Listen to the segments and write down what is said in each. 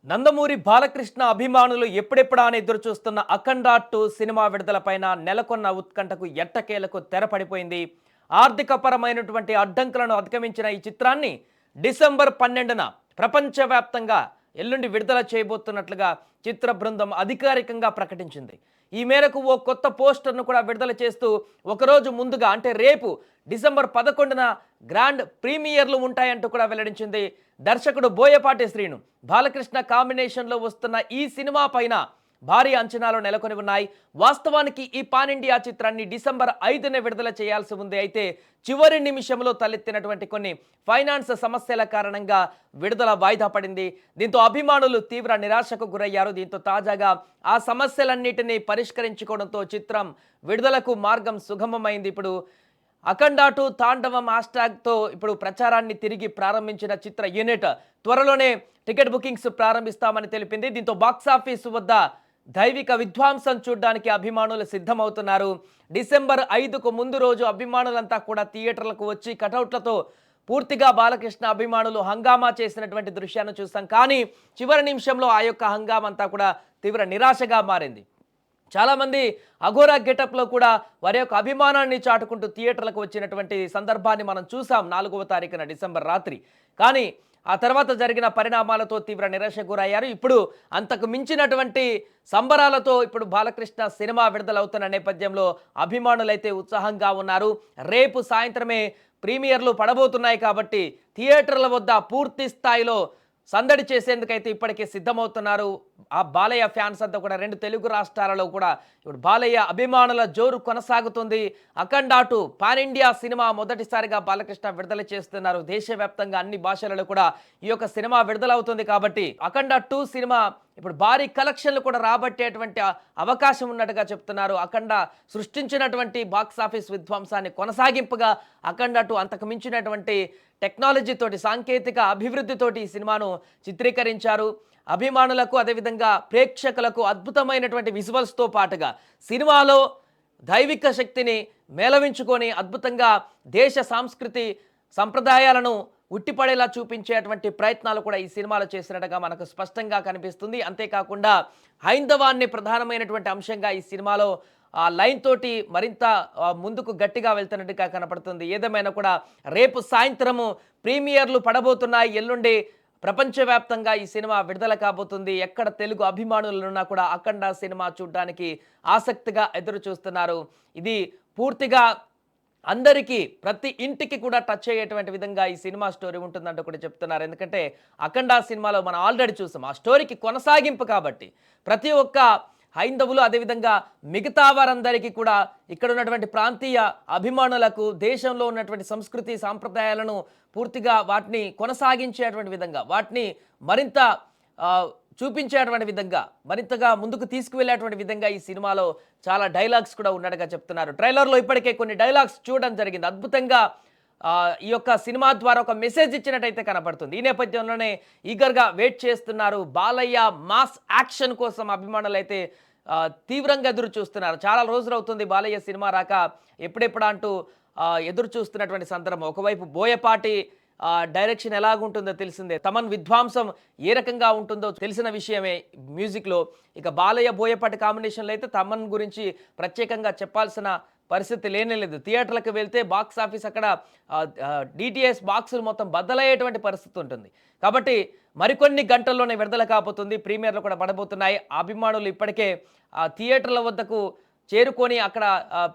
నందమూరి బాలకృష్ణ అభిమానులు ఎప్పుడెప్పుడా అని ఎదురు చూస్తున్న అఖండ 2 సినిమా విడుదలపైన నెలకొన్న ఉత్కంఠకు ఎట్టకేలకు తెరపడిపోయింది. ఆర్థిక పరమైనటువంటి అడ్డంకులను అధిగమించిన ఈ చిత్రాన్ని డిసెంబర్ 12న ప్రపంచవ్యాప్తంగా ఎల్లుండి విడుదల చేయబోతున్నట్లుగా చిత్ర బృందం అధికారికంగా ప్రకటించింది. ఈ మేరకు ఓ కొత్త పోస్టర్ను కూడా విడుదల చేస్తూ ఒకరోజు ముందుగా అంటే రేపు డిసెంబర్ 11న గ్రాండ్ ప్రీమియర్లు ఉంటాయంటూ కూడా వెల్లడించింది. దర్శకుడు బోయపాటి శ్రీను బాలకృష్ణ కాంబినేషన్లో వస్తున్న ఈ సినిమా పైన భారీ అంచనాలు నెలకొని ఉన్నాయి. వాస్తవానికి ఈ పాన్ ఇండియా చిత్రాన్ని డిసెంబర్ 5న విడుదల చేయాల్సి ఉంది. అయితే చివరి నిమిషంలో తలెత్తినటువంటి కొన్ని ఫైనాన్స్ సమస్యల కారణంగా విడుదల వాయిదా పడింది. దీంతో అభిమానులు తీవ్ర నిరాశకు గురయ్యారు. దీంతో తాజాగా ఆ సమస్యలన్నిటినీ పరిష్కరించుకోవడంతో చిత్రం విడుదలకు మార్గం సుగమమైంది. ఇప్పుడు అఖండ 2 తాండవం హ్యాష్ట్యాగ్తో ఇప్పుడు ప్రచారాన్ని తిరిగి ప్రారంభించిన చిత్ర యూనిట్ త్వరలోనే టికెట్ బుకింగ్స్ ప్రారంభిస్తామని తెలిపింది. దీంతో బాక్సాఫీసు వద్ద దైవిక విధ్వంసం చూడడానికి అభిమానులు సిద్ధమవుతున్నారు. డిసెంబర్ 5కు ముందు రోజు అభిమానులంతా కూడా థియేటర్లకు వచ్చి కటౌట్లతో పూర్తిగా బాలకృష్ణ అభిమానులు హంగామా చేసినటువంటి దృశ్యాన్ని చూస్తాం. కానీ చివరి నిమిషంలో ఆ యొక్క హంగామంతా కూడా తీవ్ర నిరాశగా మారింది. చాలామంది అఘోరా గెటప్లో కూడా వారి యొక్క అభిమానాన్ని చాటుకుంటూ థియేటర్లకు వచ్చినటువంటి సందర్భాన్ని మనం చూసాం 4వ తారీఖున డిసెంబర్ రాత్రి. కానీ ఆ తర్వాత జరిగిన పరిణామాలతో తీవ్ర నిరాశ గురయ్యారు. ఇప్పుడు అంతకు మించినటువంటి సంబరాలతో ఇప్పుడు బాలకృష్ణ సినిమా విడుదలవుతున్న నేపథ్యంలో అభిమానులైతే ఉత్సాహంగా ఉన్నారు. రేపు సాయంత్రమే ప్రీమియర్లు పడబోతున్నాయి కాబట్టి థియేటర్ల వద్ద పూర్తి స్థాయిలో సందడి చేసేందుకైతే ఇప్పటికే సిద్ధమవుతున్నారు. ఆ బాలయ్య ఫ్యాన్స్ అంతా కూడా 2 తెలుగు రాష్ట్రాలలో కూడా ఇప్పుడు బాలయ్య అభిమానుల జోరు కొనసాగుతుంది. అఖండ 2 పాన్ ఇండియా సినిమా మొదటిసారిగా బాలకృష్ణ విడుదల చేస్తున్నారు. దేశవ్యాప్తంగా అన్ని భాషలలో కూడా ఈ యొక్క సినిమా విడుదలవుతుంది కాబట్టి అఖండ 2 సినిమా ఇప్పుడు భారీ కలెక్షన్లు కూడా రాబట్టేటువంటి అవకాశం ఉన్నట్టుగా చెప్తున్నారు. అఖండ సృష్టించినటువంటి బాక్సాఫీస్ విధ్వంసాన్ని కొనసాగింపుగా అఖండ 2 అంతకు మించినటువంటి టెక్నాలజీతోటి సాంకేతిక అభివృద్ధితోటి ఈ సినిమాను చిత్రీకరించారు. అభిమానులకు అదేవిధంగా ప్రేక్షకులకు అద్భుతమైనటువంటి విజువల్స్తో పాటుగా సినిమాలో దైవిక శక్తిని మేళవించుకొని అద్భుతంగా దేశ సంస్కృతి సంప్రదాయాలను ఉట్టిపడేలా చూపించేటువంటి ప్రయత్నాలు కూడా ఈ సినిమాలో చేసినట్టుగా మనకు స్పష్టంగా కనిపిస్తుంది. అంతేకాకుండా హైందవాన్ని ప్రధానమైనటువంటి అంశంగా ఈ సినిమాలో ఆ లైన్ తోటి మరింత ముందుకు గట్టిగా వెళ్తున్నట్టుగా కనపడుతుంది. ఏదేమైనా కూడా రేపు సాయంత్రము ప్రీమియర్లు పడబోతున్నాయి. ఎల్లుండి ప్రపంచవ్యాప్తంగా ఈ సినిమా విడుదల కాబోతుంది. ఎక్కడ తెలుగు అభిమానులున్నా కూడా అఖండ సినిమా చూడడానికి ఆసక్తిగా ఎదురు చూస్తున్నారు. ఇది పూర్తిగా అందరికీ ప్రతి ఇంటికి కూడా టచ్ అయ్యేటువంటి విధంగా ఈ సినిమా స్టోరీ ఉంటుందంటూ కూడా చెప్తున్నారు. ఎందుకంటే అఖండ సినిమాలో మనం ఆల్రెడీ చూసాం. ఆ స్టోరీకి కొనసాగింపు కాబట్టి ప్రతి ఒక్క హైందవులు అదేవిధంగా మిగతా వారందరికీ కూడా ఇక్కడ ఉన్నటువంటి ప్రాంతీయ అభిమానులకు దేశంలో ఉన్నటువంటి సంస్కృతి సాంప్రదాయాలను పూర్తిగా వాటిని కొనసాగించేటువంటి విధంగా వాటిని మరింత చూపించేటువంటి విధంగా మరింతగా ముందుకు తీసుకువెళ్ళేటువంటి విధంగా ఈ సినిమాలో చాలా డైలాగ్స్ కూడా ఉన్నట్టుగా చెప్తున్నారు. ట్రైలర్లో ఇప్పటికే కొన్ని డైలాగ్స్ చూడడం జరిగింది. అద్భుతంగా ఈ యొక్క సినిమా ద్వారా ఒక మెసేజ్ ఇచ్చినట్టయితే కనపడుతుంది. ఈ నేపథ్యంలోనే ఈగర్గా వెయిట్ చేస్తున్నారు. బాలయ్య మాస్ యాక్షన్ కోసం అభిమానులు అయితే తీవ్రంగా ఎదురు చూస్తున్నారు. చాలా రోజులు అవుతుంది బాలయ్య సినిమా రాక ఎప్పుడెప్పుడా అంటూ ఎదురు చూస్తున్నటువంటి సందర్భం. ఒకవైపు బోయపాటి డైరెక్షన్ ఎలాగుంటుందో తెలిసిందే. తమన్ విధ్వంసం ఏ రకంగా ఉంటుందో తెలిసిన విషయమే మ్యూజిక్లో. ఇక బాలయ్య బోయపాటి కాంబినేషన్లో అయితే తమన్ గురించి ప్రత్యేకంగా చెప్పాల్సిన పరిస్థితి లేనేలేదు. థియేటర్లకు వెళ్తే బాక్స్ ఆఫీస్ అక్కడ డిటిఎస్ బాక్సులు మొత్తం బద్దలయ్యేటువంటి పరిస్థితి ఉంటుంది. కాబట్టి మరికొన్ని గంటల్లోనే విడుదల కాబోతుంది. ప్రీమియర్లు కూడా పడబోతున్నాయి. అభిమానులు ఇప్పటికే థియేటర్ల వద్దకు చేరుకొని అక్కడ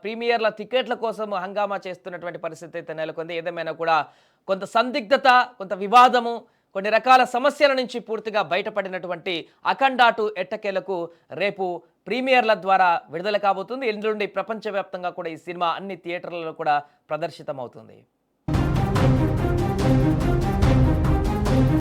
ప్రీమియర్ల టికెట్ల కోసం హంగామా చేస్తున్నటువంటి పరిస్థితి అయితే నెలకొంది. ఏదేమైనా కూడా కొంత సందిగ్ధత, కొంత వివాదము, కొన్ని రకాల సమస్యల నుంచి పూర్తిగా బయటపడినటువంటి అఖండ 2 ఎట్టకేలకు రేపు ప్రీమియర్ల ద్వారా విడుదల కాబోతుంది. ఎల్లుండి ప్రపంచవ్యాప్తంగా కూడా ఈ సినిమా అన్ని థియేటర్లలో కూడా ప్రదర్శితమవుతుంది.